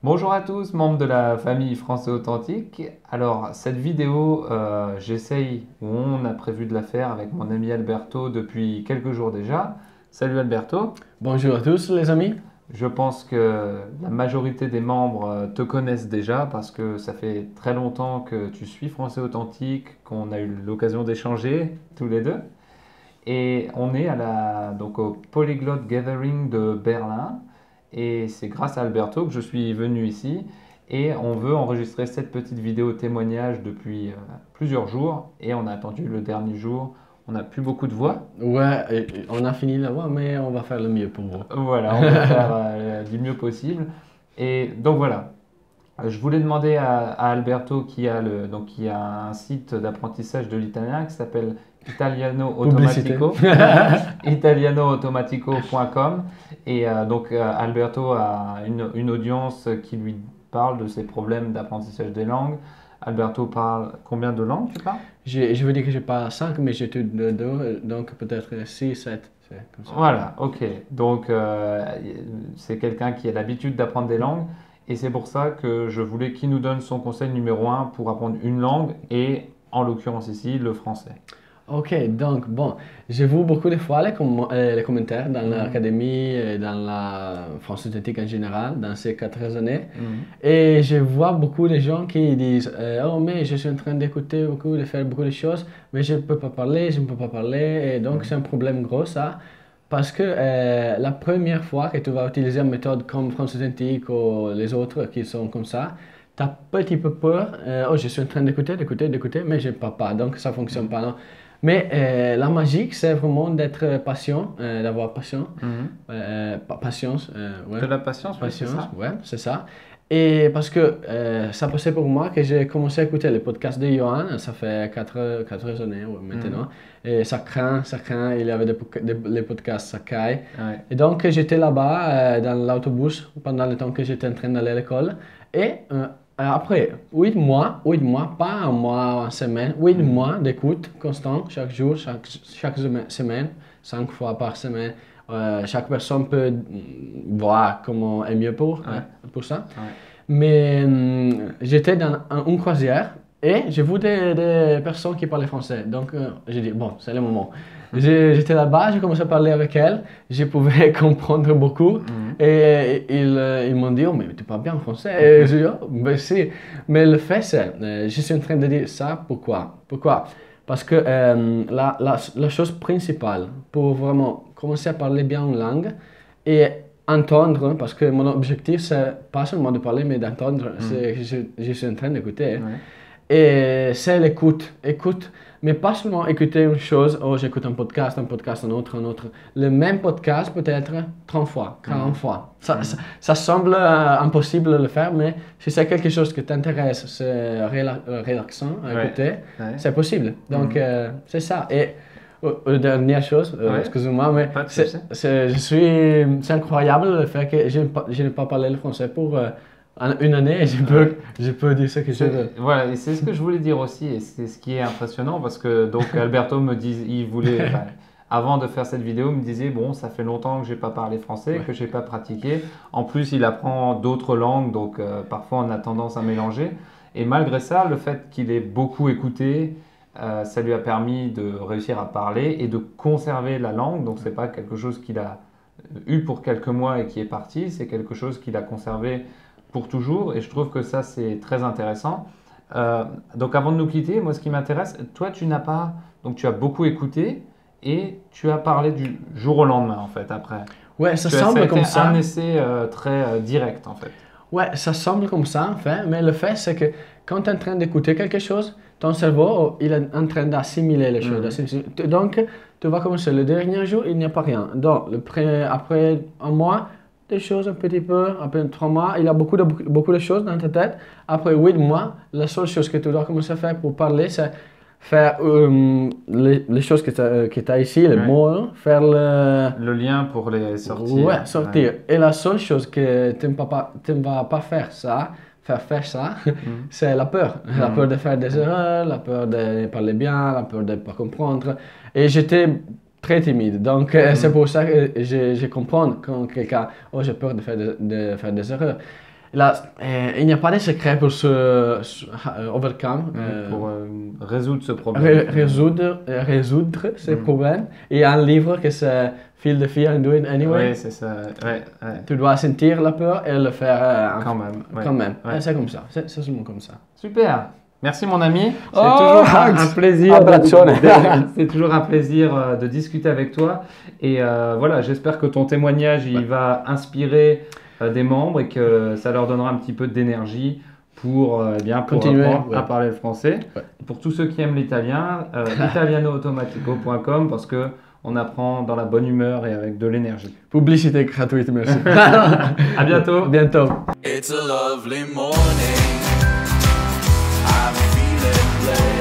Bonjour à tous, membres de la famille Français Authentique. Alors, cette vidéo, j'essaye, ou on a prévu de la faire avec mon ami Alberto depuis quelques jours déjà. Salut Alberto. Bonjour à tous les amis. Je pense que la majorité des membres te connaissent déjà parce que ça fait très longtemps que tu suis Français Authentique, qu'on a eu l'occasion d'échanger tous les deux. Et on est donc au Polyglot Gathering de Berlin. Et c'est grâce à Alberto que je suis venu ici. Et on veut enregistrer cette petite vidéo témoignage depuis plusieurs jours. Et on a attendu le dernier jour. On n'a plus beaucoup de voix. Ouais, on a fini la voix, mais on va faire le mieux pour vous. Voilà, on va faire du mieux possible. Et donc voilà, je voulais demander à Alberto qui a un site d'apprentissage de l'italien qui s'appelle Italiano Publicité. Automatico, italianoautomatico.com. Et Alberto a une audience qui lui parle de ses problèmes d'apprentissage des langues. Alberto parle combien de langues tu parles? Je veux dire que je parle 5, mais j'ai tout de deux, donc peut-être 6, 7. C'est comme ça. Voilà, ok. Donc c'est quelqu'un qui a l'habitude d'apprendre des langues. Et c'est pour ça que je voulais qu'il nous donne son conseil numéro un pour apprendre une langue et en l'occurrence ici le français. Ok, donc bon, je vois beaucoup de fois les commentaires dans l'académie, et dans la France authentique en général, dans ces 4 années. Mhm. Et je vois beaucoup de gens qui disent oh, mais je suis en train d'écouter beaucoup, de faire beaucoup de choses, mais je ne peux pas parler, je ne peux pas parler. Et donc, c'est un problème gros, ça. Parce que la première fois que tu vas utiliser une méthode comme France authentique ou les autres qui sont comme ça, tu as un petit peu peur. Oh, je suis en train d'écouter, mais je ne parle pas, donc ça ne fonctionne pas. Non. Mais la magie, c'est vraiment d'être patient, d'avoir patience. Mhm. Patience, ouais. De la patience, oui, c'est Patience, ça. ouais, c'est ça. Et parce que ça passait pour moi que j'ai commencé à écouter les podcasts de Johan, ça fait 4 années ouais, maintenant. Et ça craint, il y avait les podcasts, ça caille. Ouais. Et donc j'étais là-bas dans l'autobus pendant le temps que j'étais en train d'aller à l'école. Et après 8 mois, pas un mois, une semaine, 8 mois d'écoute constante, chaque jour, chaque semaine, 5 fois par semaine. Chaque personne peut voir comment est mieux pour ça. Ouais. Mais j'étais dans une croisière et j'ai vu des personnes qui parlaient français. Donc j'ai dit, bon, c'est le moment. J'étais là-bas, j'ai commencé à parler avec elles, je pouvais comprendre beaucoup. Et ils m'ont dit, oh, mais tu parles bien français. Et j'ai dit, oh, ben si. Mais le fait, c'est, je suis en train de dire ça, pourquoi? Parce que la chose principale pour vraiment commencer à parler bien une langue et entendre, parce que mon objectif, c'est pas seulement de parler, mais d'entendre, je suis en train d'écouter. Ouais. Et c'est l'écoute. Écoute, mais pas seulement écouter une chose, oh j'écoute un podcast, un autre. Le même podcast peut-être 30 fois, 40 fois. Ça semble impossible de le faire, mais si c'est quelque chose qui t'intéresse, c'est relaxant à écouter, Ouais. c'est possible. Donc c'est ça. Et dernière chose, Ouais. excusez-moi, mais Pas de souci. c'est incroyable le fait que je n'ai pas parlé le français pour une année et je peux dire ce que je veux. Voilà, et c'est ce que je voulais dire aussi, et c'est ce qui est impressionnant parce que donc Alberto me dit, il voulait, enfin, avant de faire cette vidéo, il me disait bon, ça fait longtemps que j'ai pas parlé français, que j'ai pas pratiqué. En plus, il apprend d'autres langues, donc parfois on a tendance à mélanger. Et malgré ça, le fait qu'il ait beaucoup écouté, ça lui a permis de réussir à parler et de conserver la langue. Donc c'est pas quelque chose qu'il a eu pour quelques mois et qui est parti, c'est quelque chose qu'il a conservé pour toujours, et je trouve que ça c'est très intéressant. Donc avant de nous quitter, moi ce qui m'intéresse, toi tu n'as pas, donc tu as beaucoup écouté et tu as parlé du jour au lendemain en fait après. Ouais, ça Ça a semble été comme ça. un essai très direct en fait. Ouais, ça semble comme ça, en fait, mais le fait, c'est que quand tu es en train d'écouter quelque chose, ton cerveau, il est en train d'assimiler les choses. Donc, tu vas commencer le dernier jour, il n'y a pas rien. Donc, après un mois, des choses un petit peu, après 3 mois, il y a beaucoup de choses dans ta tête. Après 8 mois, la seule chose que tu dois commencer à faire pour parler, c'est faire les choses que tu as ici, les Ouais. mots, hein, faire Le lien pour les sortir. Ouais, sortir. Ouais. Et la seule chose que tu ne vas pas faire ça, c'est la peur. La peur de faire des erreurs, la peur de parler bien, la peur de ne pas comprendre. Et j'étais très timide. Donc, c'est pour ça que je comprends quand quelqu'un, oh, j'ai peur de faire des erreurs. il n'y a pas de secret pour overcome, pour résoudre ce problème. résoudre ces problèmes. Il y a un livre qui c'est Feel the Fear and Do It Anyway. Oui, c'est ça. Ouais. Tu dois sentir la peur et le faire Quand même. Ouais. quand même. Ouais. C'est comme ça, c'est seulement comme ça. Super. Merci mon ami. C'est Oh, toujours un plaisir. Abbraccione. C'est toujours un plaisir de discuter avec toi. Et voilà, j'espère que ton témoignage il va inspirer des membres et que ça leur donnera un petit peu d'énergie pour Continuer, apprendre à parler le français. Ouais. Pour tous ceux qui aiment l'italien, italianoautomatico.com parce que on apprend dans la bonne humeur et avec de l'énergie. Publicité gratuite, merci. À bientôt. Bientôt. It's a lovely morning. I'm feeling blessed.